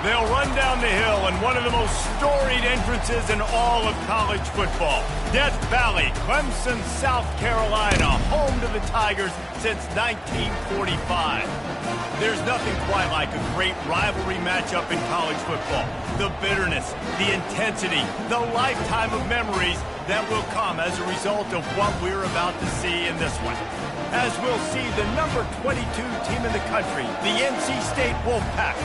They'll run down the hill in one of the most storied entrances in all of college football. Death Valley, Clemson, South Carolina, home to the Tigers since 1945. There's nothing quite like a great rivalry matchup in college football. The bitterness, the intensity, the lifetime of memories that will come as a result of what we're about to see in this one. As we'll see the number 22 team in the country, the NC State Wolfpack,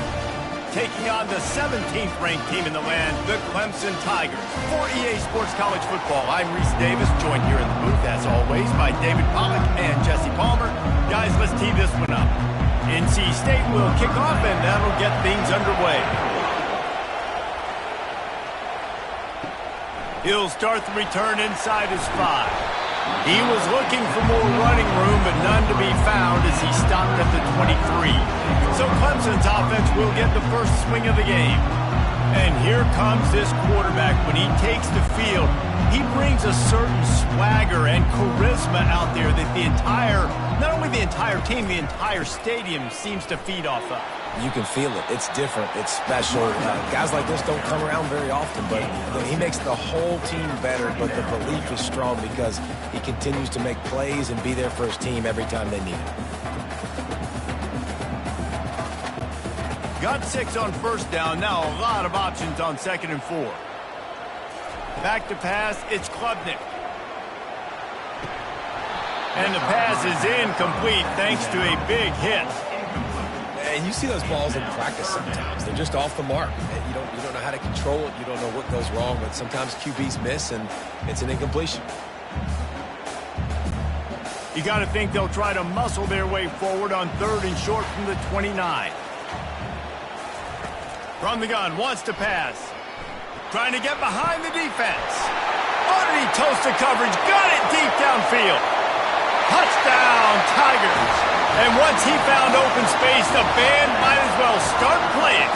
taking on the 17th ranked team in the land, the Clemson Tigers. For EA Sports College Football, I'm Reese Davis, joined here in the booth, as always, by David Pollack and Jesse Palmer. Guys, let's tee this one up. NC State will kick off, and that'll get things underway. He'll start the return inside his 5. He was looking for more running room, but none to be found as he stopped at the 23. So Clemson's offense will get the first swing of the game. And here comes this quarterback. When he takes the field, he brings a certain swagger and charisma out there that not only the entire team, the entire stadium seems to feed off of. You can feel it. It's different. It's special. Guys like this don't come around very often, but he makes the whole team better, but the belief is strong because he continues to make plays and be there for his team every time they need him. Got 6 on first down. Now a lot of options on 2nd and 4. Back to pass. It's Klubnik. And the pass is incomplete thanks to a big hit. And you see those balls in practice sometimes. They're just off the mark. You don't know how to control it. You don't know what goes wrong, but sometimes QBs miss, and it's an incompletion. You got to think they'll try to muscle their way forward on 3rd and short from the 29. From the gun, wants to pass. Trying to get behind the defense. Underneath toasted coverage, got it deep downfield. Touchdown, Tigers. And once he found open space, the band might as well start playing.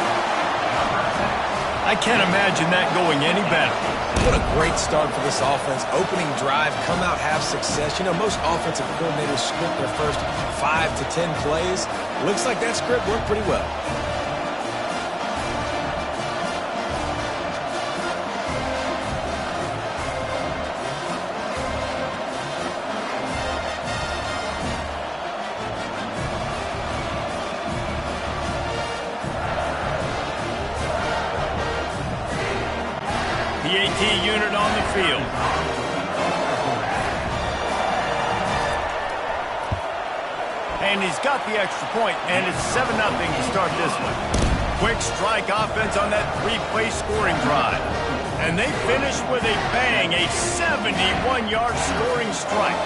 I can't imagine that going any better. What a great start for this offense. Opening drive, come out, have success. You know, most offensive coordinators script their first 5 to 10 plays. Looks like that script worked pretty well. The AT unit on the field. And he's got the extra point, and it's 7-0 to start this one. Quick strike offense on that 3-play scoring drive. And they finish with a bang, a 71-yard scoring strike.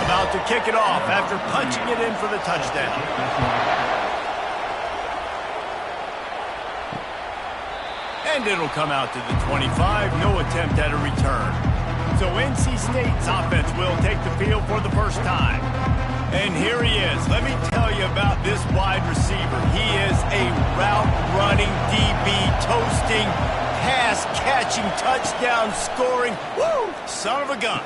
About to kick it off after punching it in for the touchdown. And it'll come out to the 25. No attempt at a return. So NC State's offense will take the field for the first time. And here he is. Let me tell you about this wide receiver. He is a route-running DB, toasting, pass-catching, touchdown-scoring, woo, son of a gun.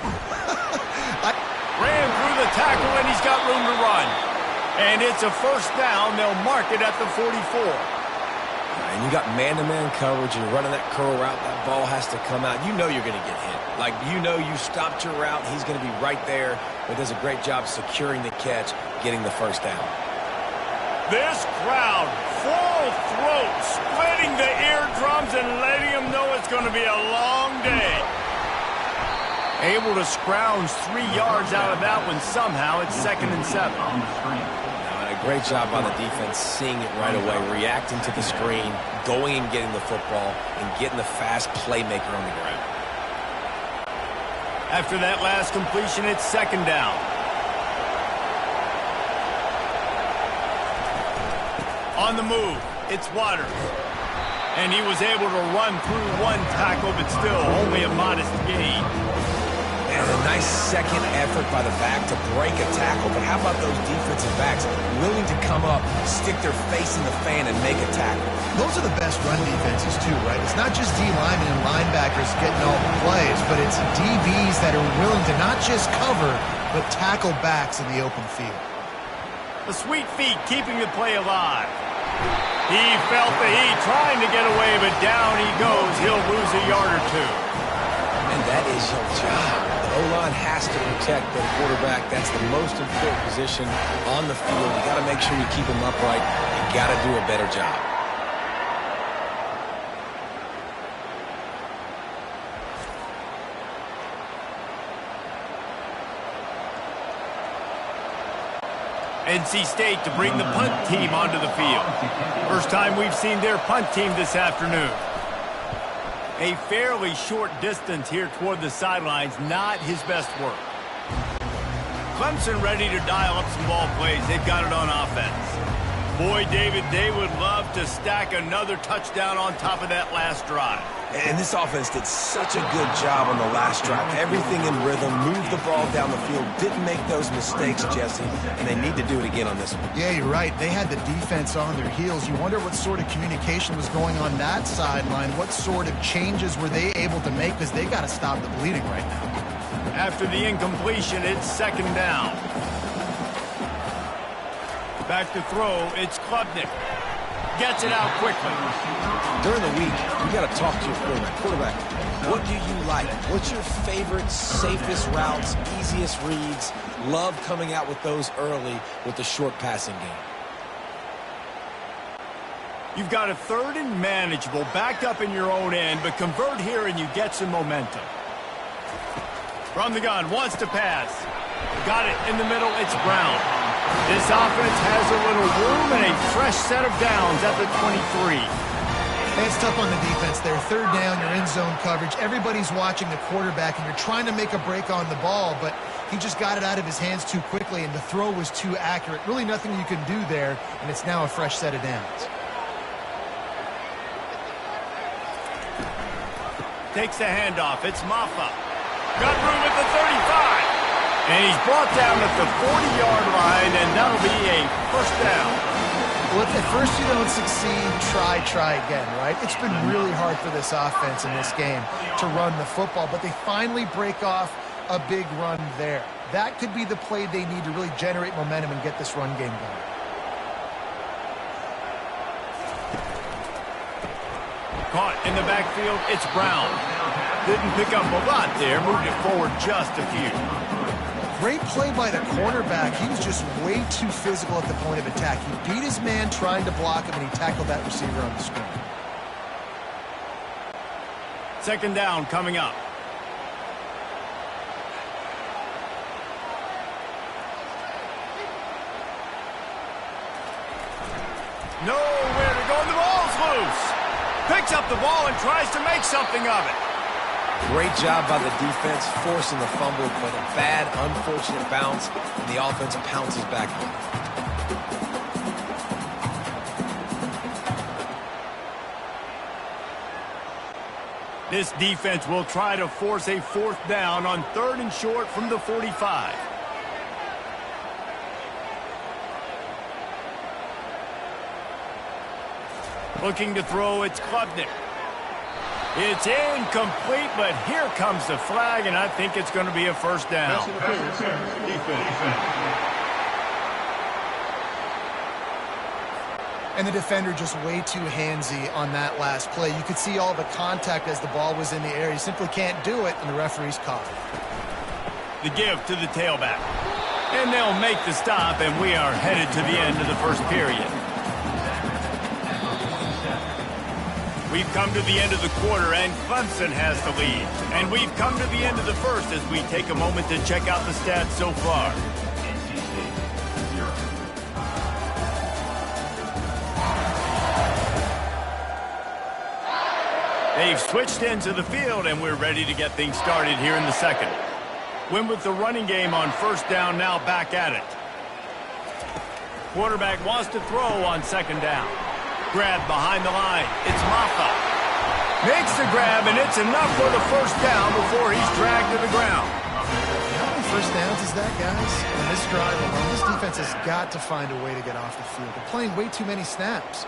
Ran through the tackle, and he's got room to run. And it's a first down. They'll mark it at the 44. And you got man-to-man coverage, you're running that curl route, that ball has to come out. You know you're going to get hit. Like, you know you stopped your route, he's going to be right there, but does a great job securing the catch, getting the first down. This crowd, full throat, splitting the eardrums and letting them know it's going to be a long day. Able to scrounge 3 yards out of that one somehow. It's 2nd and 7. Great job on the defense, seeing it right away, reacting to the screen, going and getting the football, and getting the fast playmaker on the ground. After that last completion, it's 2nd down. On the move, it's Waters. And he was able to run through 1 tackle, but still only a modest gain. And a nice second effort by the back to break a tackle. But how about those defensive backs willing to come up, stick their face in the fan, and make a tackle? Those are the best run defenses, too, right? It's not just D linemen and linebackers getting all the plays, but it's DBs that are willing to not just cover, but tackle backs in the open field. The sweet feet keeping the play alive. He felt the heat trying to get away, but down he goes. He'll lose a yard or two. And that is your job. The O-line has to protect the quarterback. That's the most important position on the field. You got to make sure you keep him upright. You got to do a better job. NC State to bring the punt team onto the field. First time we've seen their punt team this afternoon. A fairly short distance here toward the sidelines, not his best work. Clemson ready to dial up some ball plays. They've got it on offense. Boy, David, they would love to stack another touchdown on top of that last drive. And this offense did such a good job on the last drive. Everything in rhythm, moved the ball down the field, didn't make those mistakes, Jesse, and they need to do it again on this one. Yeah, you're right. They had the defense on their heels. You wonder what sort of communication was going on that sideline. What sort of changes were they able to make, because they got to stop the bleeding right now. After the incompletion, it's second down. Back to throw, it's Klubnik. Gets it out quickly. During the week, you got to talk to your quarterback. What do you like? What's your favorite, safest routes, easiest reads? Love coming out with those early with the short passing game. You've got a third and manageable, backed up in your own end, but convert here and you get some momentum. From the gun, wants to pass. Got it in the middle, it's Brown. This offense has a little room and a fresh set of downs at the 23. Hey, it's tough on the defense there. Third down, you're in zone coverage. Everybody's watching the quarterback, and you're trying to make a break on the ball, but he just got it out of his hands too quickly, and the throw was too accurate. Really nothing you can do there, and it's now a fresh set of downs. Takes the handoff. It's Maffa. Got room at the 35. And he's brought down at the 40-yard line, and that'll be a first down. Well, if at first you don't succeed, try again, right? It's been really hard for this offense in this game to run the football, but they finally break off a big run there. That could be the play they need to really generate momentum and get this run game going. Caught in the backfield, it's Brown. Didn't pick up a lot there, moved it forward just a few. Great play by the cornerback. He was just way too physical at the point of attack. He beat his man trying to block him, and he tackled that receiver on the screen. Second down coming up. Nowhere to go, and the ball's loose. Picks up the ball and tries to make something of it. Great job by the defense, forcing the fumble, but a bad, unfortunate bounce, and the offense pounces back in. This defense will try to force a fourth down on third and short from the 45. Looking to throw, it's Klubnik. It's incomplete, but here comes the flag, and I think it's going to be a first down. And the defender just way too handsy on that last play. You could see all the contact as the ball was in the air. You simply can't do it, and the referee's caught it. The give to the tailback. And they'll make the stop, and we are headed to the end of the first period. We've come to the end of the quarter, and Clemson has the lead. And we've come to the end of the first as we take a moment to check out the stats so far. They've switched into the field, and we're ready to get things started here in the second. Win with the running game on first down, now back at it. Quarterback wants to throw on second down. Grab behind the line. It's Maffa. Makes the grab, and it's enough for the first down before he's dragged to the ground. How many first downs is that, guys? On this drive alone, this defense has got to find a way to get off the field. They're playing way too many snaps.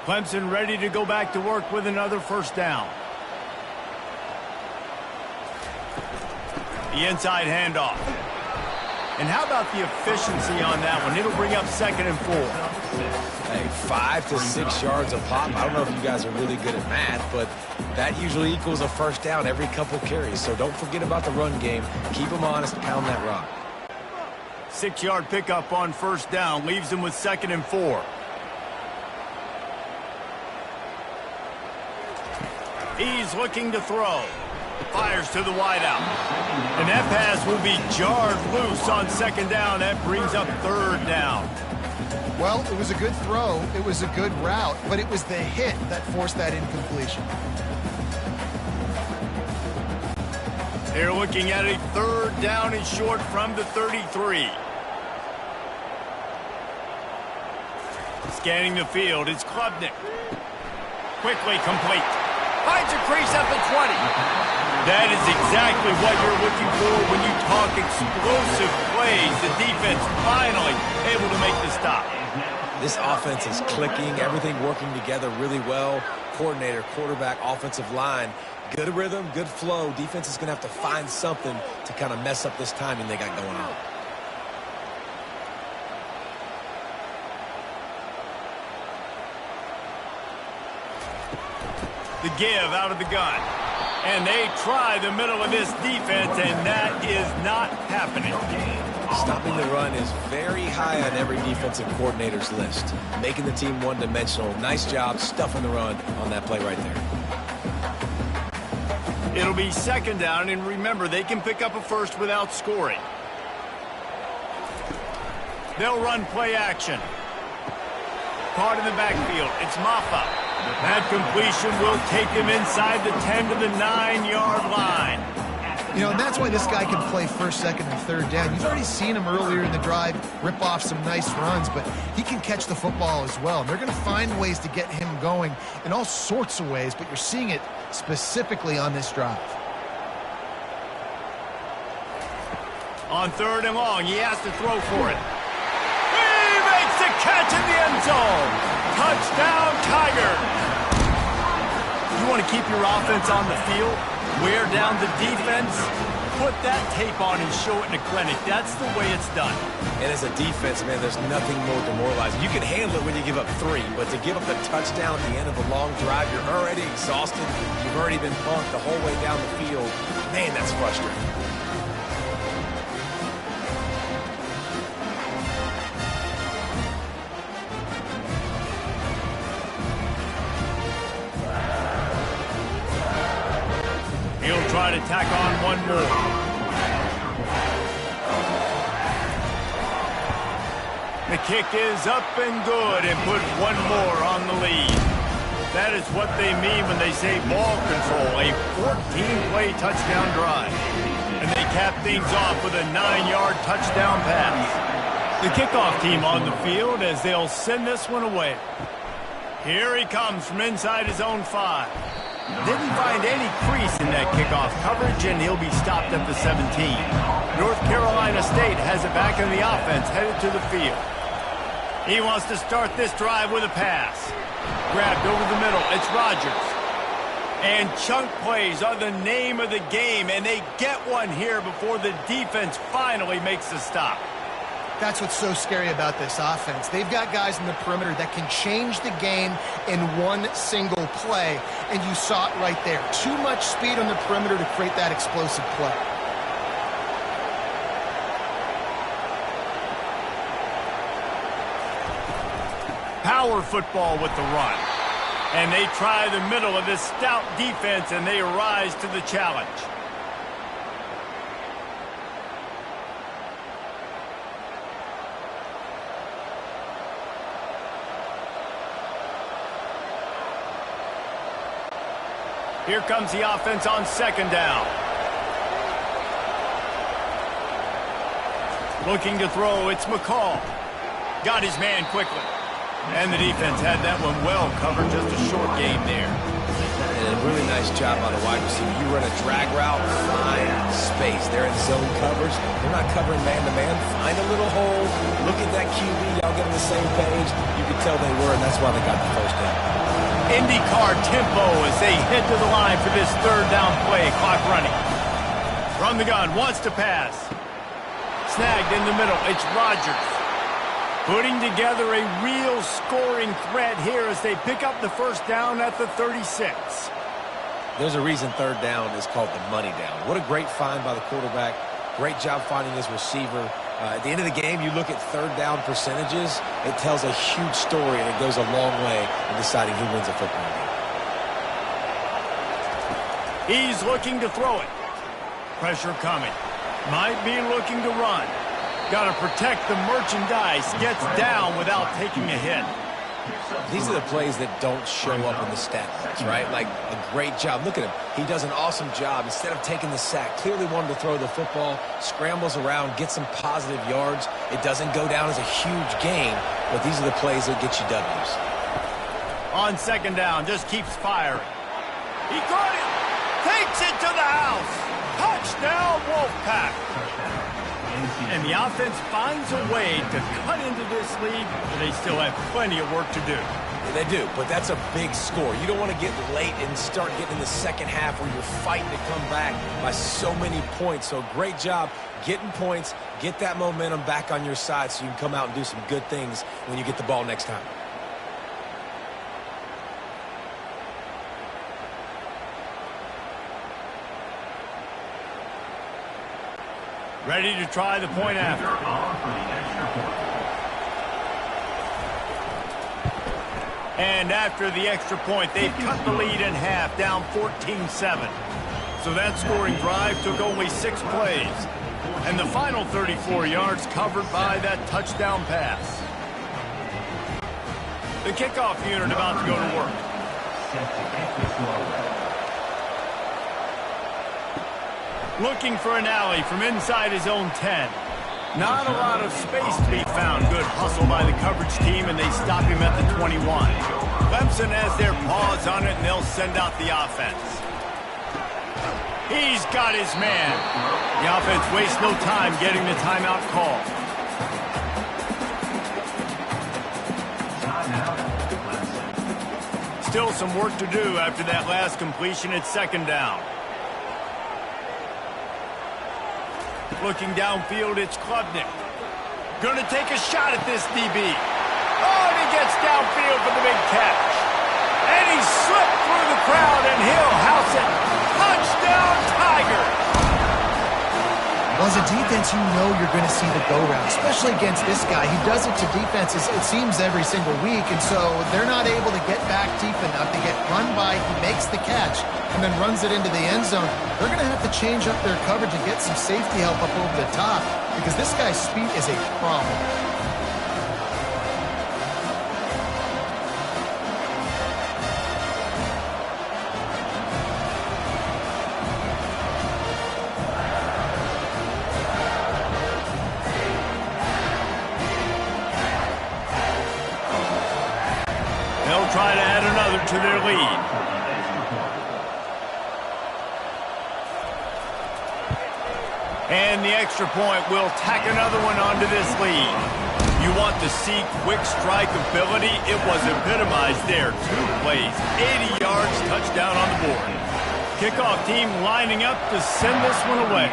Clemson ready to go back to work with another first down. The inside handoff. And how about the efficiency on that one? It'll bring up 2nd and 4. Hey, 5 to 6 yards a pop. I don't know if you guys are really good at math, but that usually equals a first down every couple carries. So don't forget about the run game. Keep them honest, pound that rock. 6-yard pickup on 1st down leaves them with 2nd and 4. He's looking to throw. Fires to the wideout. And that pass will be jarred loose on 2nd down. That brings up 3rd down. Well, it was a good throw. It was a good route, but it was the hit that forced that incompletion. They're looking at a 3rd down and short from the 33. Scanning the field, it's Klubnik. Quickly complete. Finds a crease at the 20. That is exactly what you're looking for when you talk explosive plays. The defense finally able to make the stop. This offense is clicking, everything working together really well. Coordinator, quarterback, offensive line, good rhythm, good flow. Defense is going to have to find something to kind of mess up this timing they got going on. The give out of the gun. And they try the middle of this defense, and that is not happening. Stopping the run is very high on every defensive coordinator's list. Making the team one-dimensional. Nice job stuffing the run on that play right there. It'll be 2nd down, and remember, they can pick up a first without scoring. They'll run play action. Caught in the backfield. It's Maffa. That completion will take him inside the 10 to the 9-yard line. You know, and that's why this guy can play 1st, 2nd, and 3rd down. You've already seen him earlier in the drive rip off some nice runs, but he can catch the football as well. And they're going to find ways to get him going in all sorts of ways, but you're seeing it specifically on this drive. On 3rd and long, he has to throw for it. He makes the catch in the end zone. Touchdown, Tigers. You want to keep your offense on the field, wear down the defense, put that tape on and show it in a clinic. That's the way it's done. And as a defense, man, there's nothing more demoralizing. You can handle it when you give up 3, but to give up the touchdown at the end of a long drive, you're already exhausted. You've already been punked the whole way down the field. Man, that's frustrating. He'll try to tack on one more. The kick is up and good and put one more on the lead. That is what they mean when they say ball control, a 14-play touchdown drive. And they cap things off with a 9-yard touchdown pass. The kickoff team on the field as they'll send this one away. Here he comes from inside his own 5. Didn't find any crease in that kickoff coverage, and he'll be stopped at the 17. North Carolina State has it back in the offense, headed to the field. He wants to start this drive with a pass. Grabbed over the middle, it's Rodgers. And chunk plays are the name of the game, and they get one here before the defense finally makes the stop. That's what's so scary about this offense. They've got guys in the perimeter that can change the game in one single play, and you saw it right there. Too much speed on the perimeter to create that explosive play. Power football with the run. And they try the middle of this stout defense, and they rise to the challenge. Here comes the offense on 2nd down. Looking to throw, it's McCall. Got his man quickly. And the defense had that one well covered, just a short game there. And a really nice job by the wide receiver. You run a drag route, find space. They're in zone covers. They're not covering man-to-man. Find a little hole. Look at that QB. Y'all get on the same page. You can tell they were, and that's why they got the first down. IndyCar tempo as they head to the line for this 3rd down play. Clock running. From the gun, wants to pass. Snagged in the middle. It's Rodgers. Putting together a real scoring threat here as they pick up the first down at the 36. There's a reason third down is called the money down. What a great find by the quarterback. Great job finding his receiver. At the end of the game, you look at third down percentages, it tells a huge story, and it goes a long way in deciding who wins a football game. He's looking to throw it. Pressure coming. Might be looking to run. Got to protect the merchandise. Gets down without taking a hit. These are the plays that don't show up in the stat books, right? Like a great job. Look at him. He does an awesome job. Instead of taking the sack, clearly wanted to throw the football, scrambles around, gets some positive yards. It doesn't go down as a huge gain, but these are the plays that get you W's. On second down, just keeps firing. He got it. Takes it to the house. Touchdown, Wolfpack. And the offense finds a way to cut into this lead, but they still have plenty of work to do. Yeah, they do, but that's a big score. You don't want to get late and start getting in the second half where you're fighting to come back by so many points. So great job getting points, get that momentum back on your side so you can come out and do some good things when you get the ball next time. Ready to try the point after. And after the extra point, they've cut the lead in half, down 14-7. So that scoring drive took only 6 plays. And the final 34 yards covered by that touchdown pass. The kickoff unit about to go to work. Looking for an alley from inside his own 10. Not a lot of space to be found. Good hustle by the coverage team, and they stop him at the 21. Clemson has their paws on it, and they'll send out the offense. He's got his man. The offense wastes no time getting the timeout call. Still some work to do after that last completion at second down. Looking downfield, it's Klubnik. Gonna take a shot at this DB. Oh, and he gets downfield for the big catch. And he slipped through the crowd, and he'll house it. Touchdown, Tigers! Well, as a defense, you know you're going to see the go-route, especially against this guy. He does it to defenses, it seems, every single week, and so they're not able to get back deep enough to get run by. He makes the catch and then runs it into the end zone. They're going to have to change up their coverage and get some safety help up over the top because this guy's speed is a problem. They'll try to add another to their lead. And the extra point will tack another one onto this lead. You want to see quick strike ability? It was epitomized there. 2 plays, 80 yards, touchdown on the board. Kickoff team lining up to send this one away.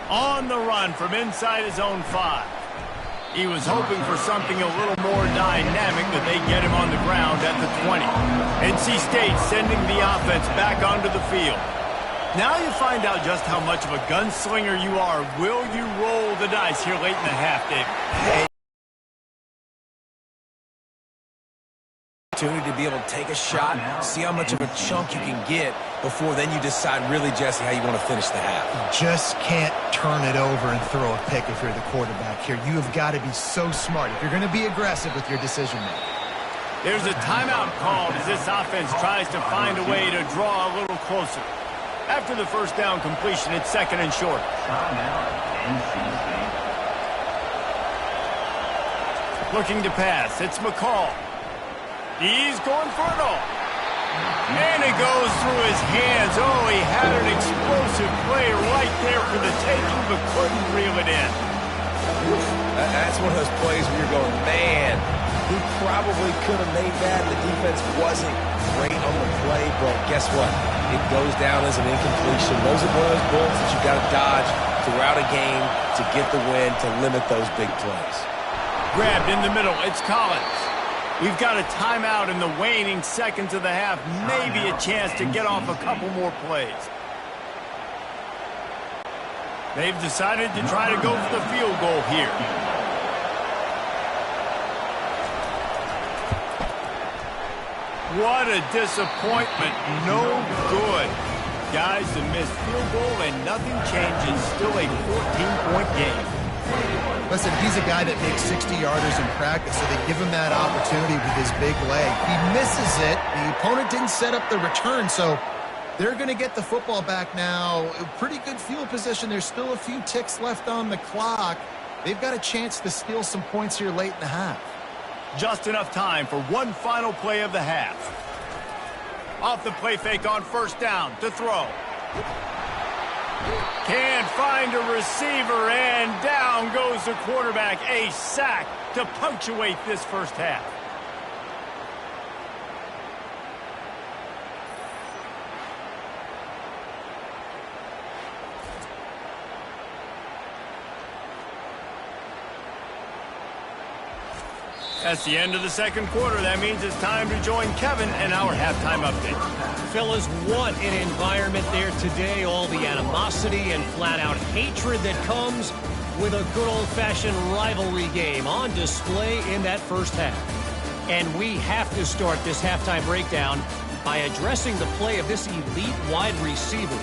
On the run from inside his own 5. He was hoping for something a little more dynamic, but they get him on the ground at the 20. NC State sending the offense back onto the field. Now you find out just how much of a gunslinger you are. Will you roll the dice here late in the half, Dave? Opportunity to be able to take a shot, see how much of a chunk you can get before then you decide really, Jesse, how you want to finish the half. You just can't turn it over and throw a pick if you're the quarterback here. You have got to be so smart if you're going to be aggressive with your decision making. There's a timeout called as this offense tries to find a way to draw a little closer. After the first down completion, it's second and short. Looking to pass, it's McCall. He's going for it all. And it goes through his hands. Oh, he had an explosive play right there for the taking, but couldn't reel it in. That's one of those plays where you're going, man, He probably could have made that. The defense wasn't great on the play, but guess what? It goes down as an incompletion. Those are one of those bullets that you've got to dodge throughout a game to get the win, to limit those big plays. Grabbed in the middle. It's Collins. We've got a timeout in the waning seconds of the half. Maybe a chance to get off a couple more plays. They've decided to try to go for the field goal here. What a disappointment. No good. Guys, the missed field goal and nothing changes. Still a 14-point game. Listen, he's a guy that makes 60-yarders in practice, so they give him that opportunity with his big leg. He misses it. The opponent didn't set up the return, so they're going to get the football back now. Pretty good field position. There's still a few ticks left on the clock. They've got a chance to steal some points here late in the half. Just enough time for one final play of the half. Off the play fake on first down to throw. Can't find a receiver, and down goes the quarterback. A sack to punctuate this first half. That's the end of the second quarter. That means it's time to join Kevin in our halftime update. Fellas, what an environment there today. All the animosity and flat-out hatred that comes with a good old-fashioned rivalry game on display in that first half. And we have to start this halftime breakdown by addressing the play of this elite wide receiver.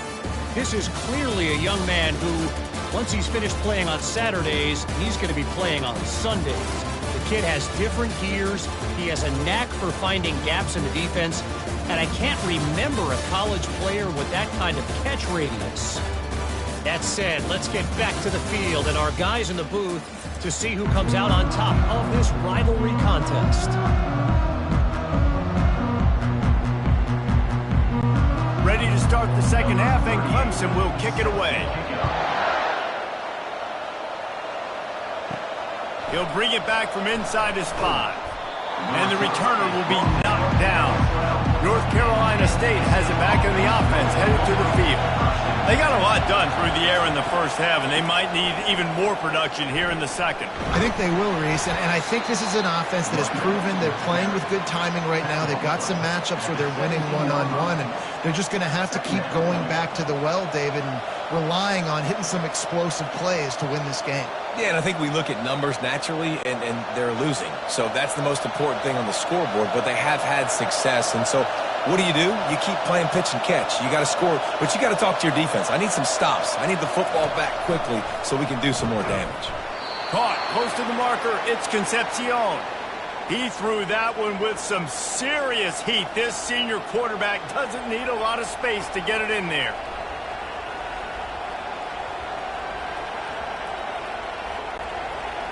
This is clearly a young man who, once he's finished playing on Saturdays, he's going to be playing on Sundays. The kid has different gears. He has a knack for finding gaps in the defense. And I can't remember a college player with that kind of catch radius. That said, let's get back to the field and our guys in the booth to see who comes out on top of this rivalry contest. Ready to start the second half, and Clemson will kick it away. He'll bring it back from inside his 5. And the returner will be knocked down. North Carolina State has it back in the offense, headed to the field. They got a lot done through the air in the first half, and they might need even more production here in the second. I think they will, Reese, and I think this is an offense that has proven they're playing with good timing right now. They've got some matchups where they're winning one-on-one, and they're just going to have to keep going back to the well, David, and relying on hitting some explosive plays to win this game. Yeah, and I think we look at numbers naturally, and they're losing. So that's the most important thing on the scoreboard, but they have had success. And so what do? You keep playing pitch and catch. You got to score, but you got to talk to your defense. I need some stops. I need the football back quickly so we can do some more damage. Caught close to the marker. It's Concepcion. He threw that one with some serious heat. This senior quarterback doesn't need a lot of space to get it in there.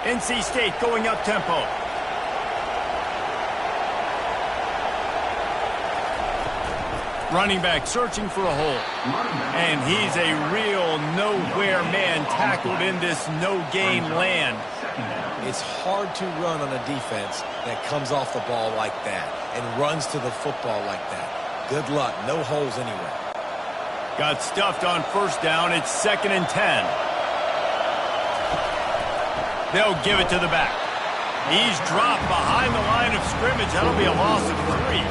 NC State going up tempo. Running back searching for a hole. And he's a real nowhere man tackled in this no-gain land. It's hard to run on a defense that comes off the ball like that and runs to the football like that. Good luck. No holes anywhere. Got stuffed on first down. It's 2nd and 10. They'll give it to the back. He's dropped behind the line of scrimmage. That'll be a loss of 3.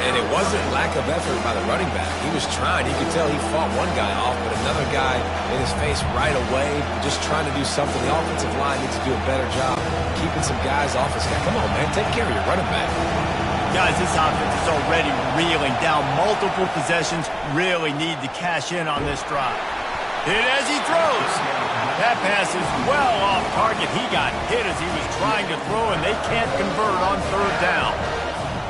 And it wasn't lack of effort by the running back. He was trying. You could tell he fought one guy off, but another guy in his face right away, just trying to do something. The offensive line needs to do a better job keeping some guys off his guy. Come on, man. Take care of your running back. Guys, this offense is already reeling down multiple possessions. Really need to cash in on this drive. Hit as he throws. That pass is well off target. He got hit as he was trying to throw, and they can't convert on third down.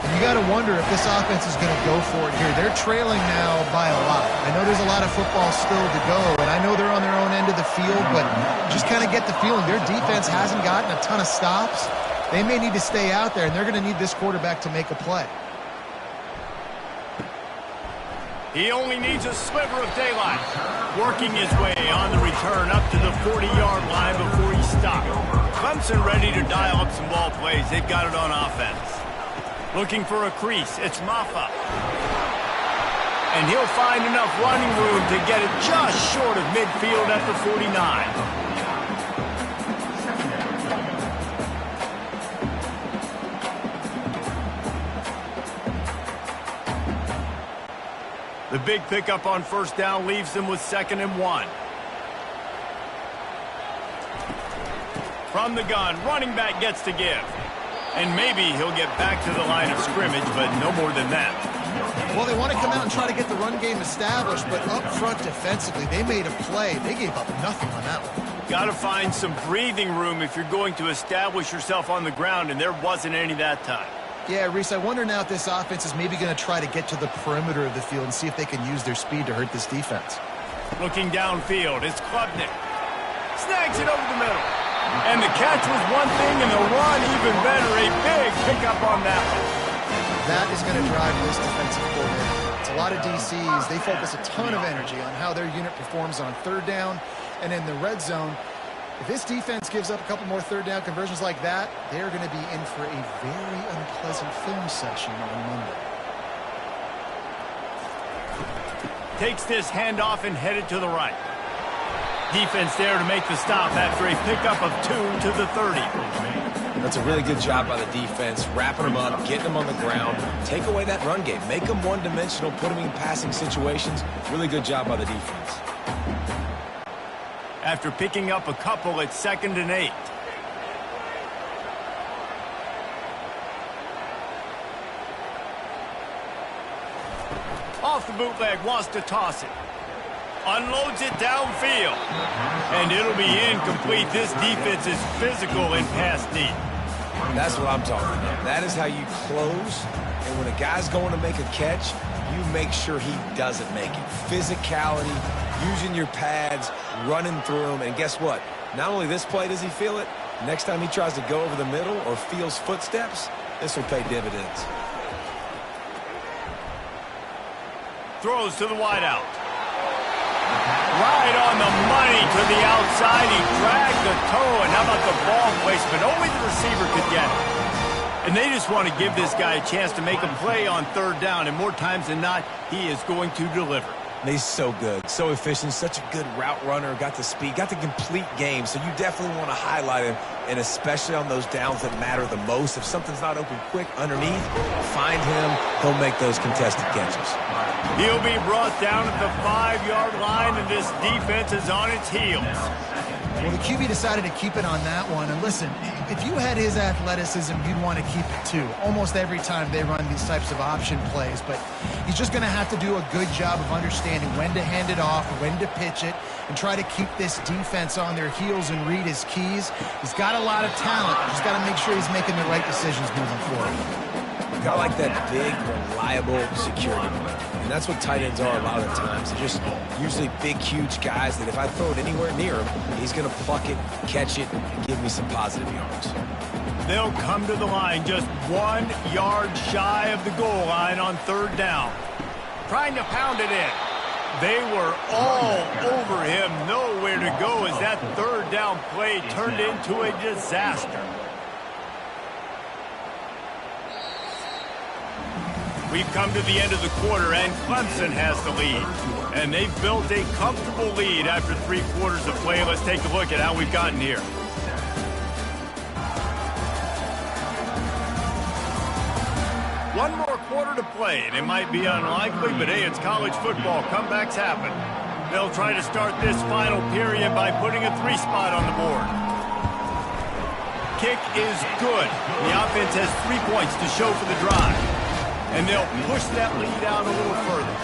You got to wonder if this offense is going to go for it here. They're trailing now by a lot. I know there's a lot of football still to go, and I know they're on their own end of the field, but just kind of get the feeling their defense hasn't gotten a ton of stops. They may need to stay out there, and they're going to need this quarterback to make a play. He only needs a sliver of daylight. Working his way on the return up to the 40-yard line before he stopped. Clemson ready to dial up some ball plays. They've got it on offense. Looking for a crease. It's Maffa. And he'll find enough running room to get it just short of midfield at the 49. The big pickup on first down leaves them with 2nd and 1. From the gun, running back gets to give. And maybe he'll get back to the line of scrimmage, but no more than that. Well, they want to come out and try to get the run game established, but up front defensively, they made a play. They gave up nothing on that one. Got to find some breathing room if you're going to establish yourself on the ground, and there wasn't any that time. Yeah, Reese, I wonder now if this offense is maybe going to try to get to the perimeter of the field and see if they can use their speed to hurt this defense. Looking downfield, it's Klubnik. Snags it over the middle. And the catch was one thing, and the run even better. A big pickup on that one. That is going to drive this defensive coordinator. It's a lot of DCs. They focus a ton of energy on how their unit performs on third down and in the red zone. If this defense gives up a couple more third down conversions like that, they're going to be in for a very unpleasant film session on Monday. Takes this handoff and headed to the right. Defense there to make the stop after a pickup of 2 to the 30. That's a really good job by the defense, wrapping them up, getting them on the ground. Take away that run game. Make them one-dimensional, put them in passing situations. Really good job by the defense. After picking up a couple, it's 2nd and 8. Off the bootleg, wants to toss it. Unloads it downfield. And it'll be incomplete. This defense is physical in pass deep. That's what I'm talking about. That is how you close. And when a guy's going to make a catch, you make sure he doesn't make it. Physicality, using your pads, running through them. And guess what? Not only this play does he feel it, next time he tries to go over the middle or feels footsteps, this will pay dividends. Throws to the wideout. Right on the money to the outside. He dragged the toe, and how about the ball placement? Only the receiver could get it. And they just want to give this guy a chance to make a play on third down, and more times than not, he is going to deliver. He's so good, so efficient, such a good route runner, got the speed, got the complete game, so you definitely want to highlight him, and especially on those downs that matter the most. If something's not open quick underneath, find him, he'll make those contested catches. He'll be brought down at the 5-yard line, and this defense is on its heels. Well, the QB decided to keep it on that one. And listen, if you had his athleticism, you'd want to keep it too. Almost every time they run these types of option plays. But he's just going to have to do a good job of understanding when to hand it off, when to pitch it, and try to keep this defense on their heels and read his keys. He's got a lot of talent. Just got to make sure he's making the right decisions moving forward. I like that big, reliable security blanket. And that's what tight ends are a lot of the times. They're just usually big, huge guys that if I throw it anywhere near him, he's going to pluck it, catch it, and give me some positive yards. They'll come to the line just 1 yard shy of the goal line on third down. Trying to pound it in. They were all over him. Nowhere to go as that third down play turned into a disaster. We've come to the end of the quarter, and Clemson has the lead. And they've built a comfortable lead after 3 quarters of play. Let's take a look at how we've gotten here. One more quarter to play, and it might be unlikely, but hey, it's college football. Comebacks happen. They'll try to start this final period by putting a 3 spot on the board. Kick is good. The offense has 3 points to show for the drive. And they'll push that lead out a little further.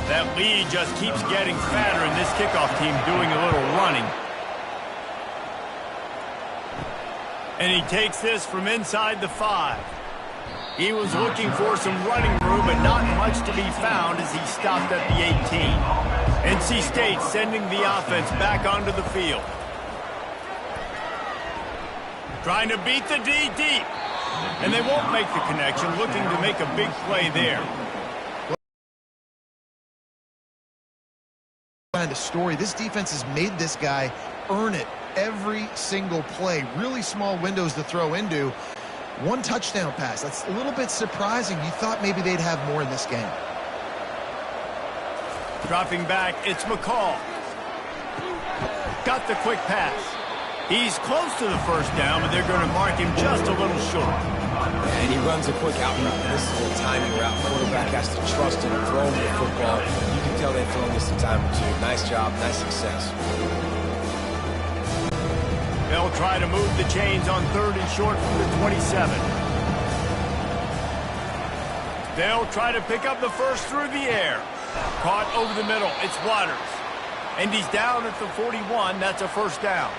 That lead just keeps getting fatter, and this kickoff team doing a little running. And he takes this from inside the 5. He was looking for some running room, but not much to be found as he stopped at the 18. NC State sending the offense back onto the field. Trying to beat the D deep. And they won't make the connection, looking to make a big play there. Behind a story, this defense has made this guy earn it every single play. Really small windows to throw into. One touchdown pass. That's a little bit surprising. You thought maybe they'd have more in this game. Dropping back, it's McCall. Got the quick pass. He's close to the first down, but they're going to mark him just a little short. And he runs a quick out route. This is a timing route. Quarterback has to trust him and throw him the football. You can tell they've thrown this a time or two. Nice job, nice success. They'll try to move the chains on 3rd and short from the 27. They'll try to pick up the first through the air. Caught over the middle. It's Waters. And he's down at the 41. That's a first down.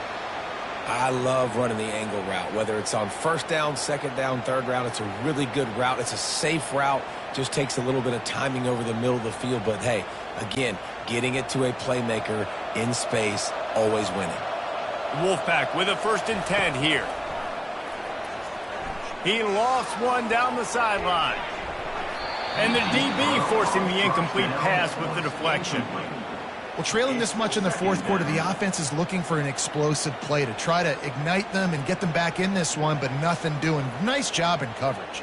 I love running the angle route, whether it's on 1st down, 2nd down, 3rd round. It's a really good route. It's a safe route. Just takes a little bit of timing over the middle of the field. But, hey, again, getting it to a playmaker in space, always winning. Wolfpack with a 1st and 10 here. He lost one down the sideline. And the DB forcing the incomplete pass with the deflection. Well, trailing this much in the 4th quarter, the offense is looking for an explosive play to try to ignite them and get them back in this one, but nothing doing. Nice job in coverage.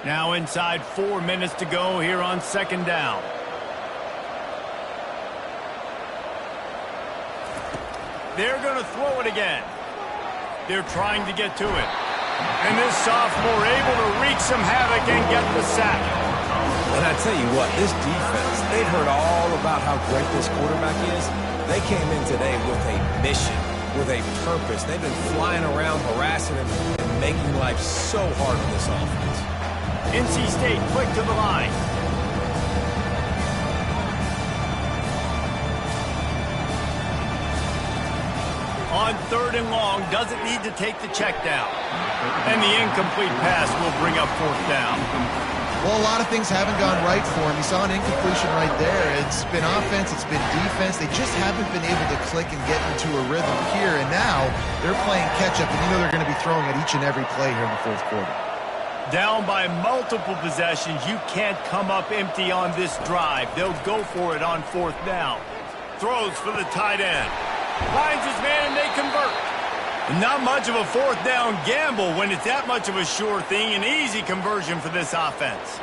Now inside 4 minutes to go here on 2nd down. They're going to throw it again. They're trying to get to it. And this sophomore able to wreak some havoc and get the sack. And I tell you what, this defense, they've heard all about how great this quarterback is. They came in today with a mission, with a purpose. They've been flying around, harassing him, and making life so hard on this offense. NC State quick to the line. On 3rd and long, doesn't need to take the check down. And the incomplete pass will bring up 4th down. Well, a lot of things haven't gone right for him. You saw an incompletion right there. It's been offense, it's been defense. They just haven't been able to click and get into a rhythm here. And now they're playing catch-up, and you know they're going to be throwing at each and every play here in the 4th quarter. Down by multiple possessions, you can't come up empty on this drive. They'll go for it on 4th down. Throws for the tight end. Finds his man, and they convert. Not much of a 4th down gamble when it's that much of a sure thing. An easy conversion for this offense.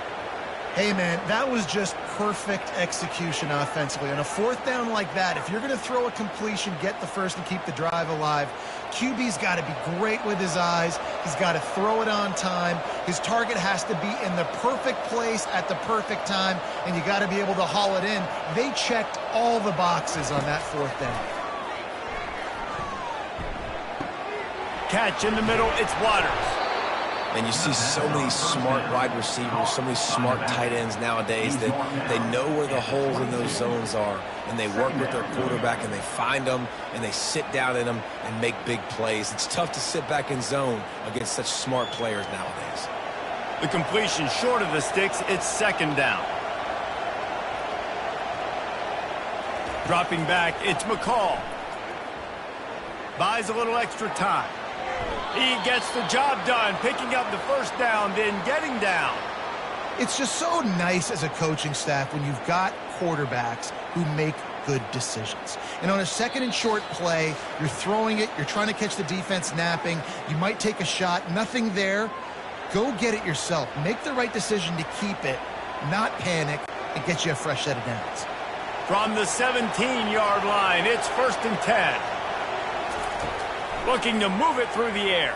Hey, man, that was just perfect execution offensively. On a 4th down like that, if you're going to throw a completion, get the first and keep the drive alive, QB's got to be great with his eyes. He's got to throw it on time. His target has to be in the perfect place at the perfect time, and you got to be able to haul it in. They checked all the boxes on that 4th down. Catch in the middle, it's Waters. And you see so many smart wide receivers, so many smart tight ends nowadays that they know where the holes in those zones are, and they work with their quarterback, and they find them, and they sit down in them and make big plays. It's tough to sit back in zone against such smart players nowadays. The completion short of the sticks, it's 2nd down. Dropping back, it's McCall. Buys a little extra time. He gets the job done, picking up the 1st down, then getting down. It's just so nice as a coaching staff when you've got quarterbacks who make good decisions. And on a 2nd and short play, you're throwing it, you're trying to catch the defense napping, you might take a shot, nothing there. Go get it yourself. Make the right decision to keep it, not panic, and get you a fresh set of downs. From the 17-yard line, it's 1st and 10. Looking to move it through the air.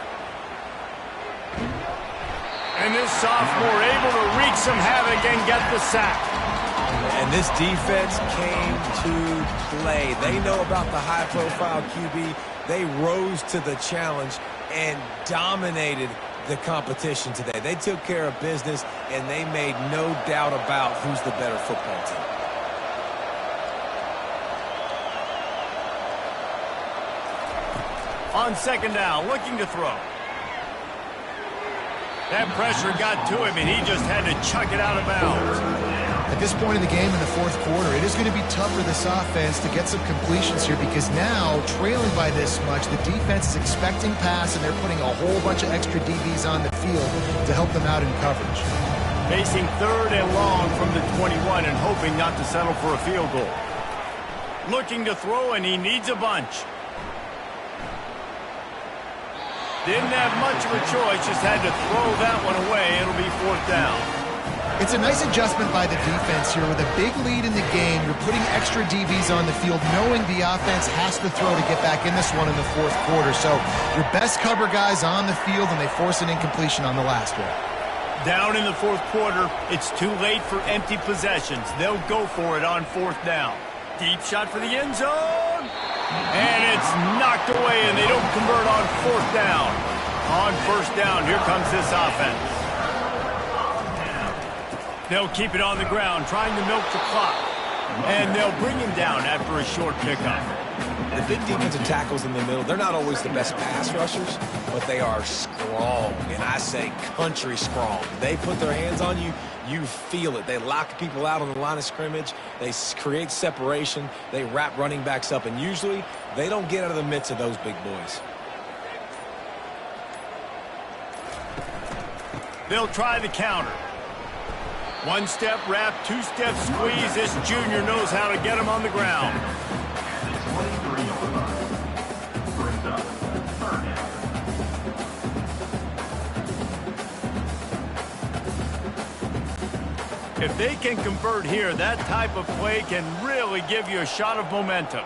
And this sophomore able to wreak some havoc and get the sack. And this defense came to play. They know about the high-profile QB. They rose to the challenge and dominated the competition today. They took care of business, and they made no doubt about who's the better football team. On 2nd down, looking to throw. That pressure got to him, and he just had to chuck it out of bounds. At this point in the game in the fourth quarter, it is going to be tough for this offense to get some completions here because now, trailing by this much, the defense is expecting pass, and they're putting a whole bunch of extra DBs on the field to help them out in coverage. Facing 3rd and long from the 21 and hoping not to settle for a field goal. Looking to throw, and he needs a bunch. Didn't have much of a choice, just had to throw that one away. It'll be 4th down. It's a nice adjustment by the defense here. With a big lead in the game, you're putting extra DBs on the field, knowing the offense has to throw to get back in this one in the fourth quarter. So your best cover guys on the field, and they force an incompletion on the last one. Down in the fourth quarter, it's too late for empty possessions. They'll go for it on 4th down. Deep shot for the end zone. And it's knocked away, and they don't convert on 4th down. On 1st down, here comes this offense. They'll keep it on the ground, trying to milk the clock. And they'll bring him down after a short pickup. The big defensive tackles in the middle, they're not always the best pass rushers, but they are strong, and I say country strong. They put their hands on you, you feel it. They lock people out on the line of scrimmage. They create separation. They wrap running backs up, and usually they don't get out of the midst of those big boys. They'll try the counter. 1-step wrap, 2-step squeeze. This junior knows how to get him on the ground. If they can convert here, that type of play can really give you a shot of momentum.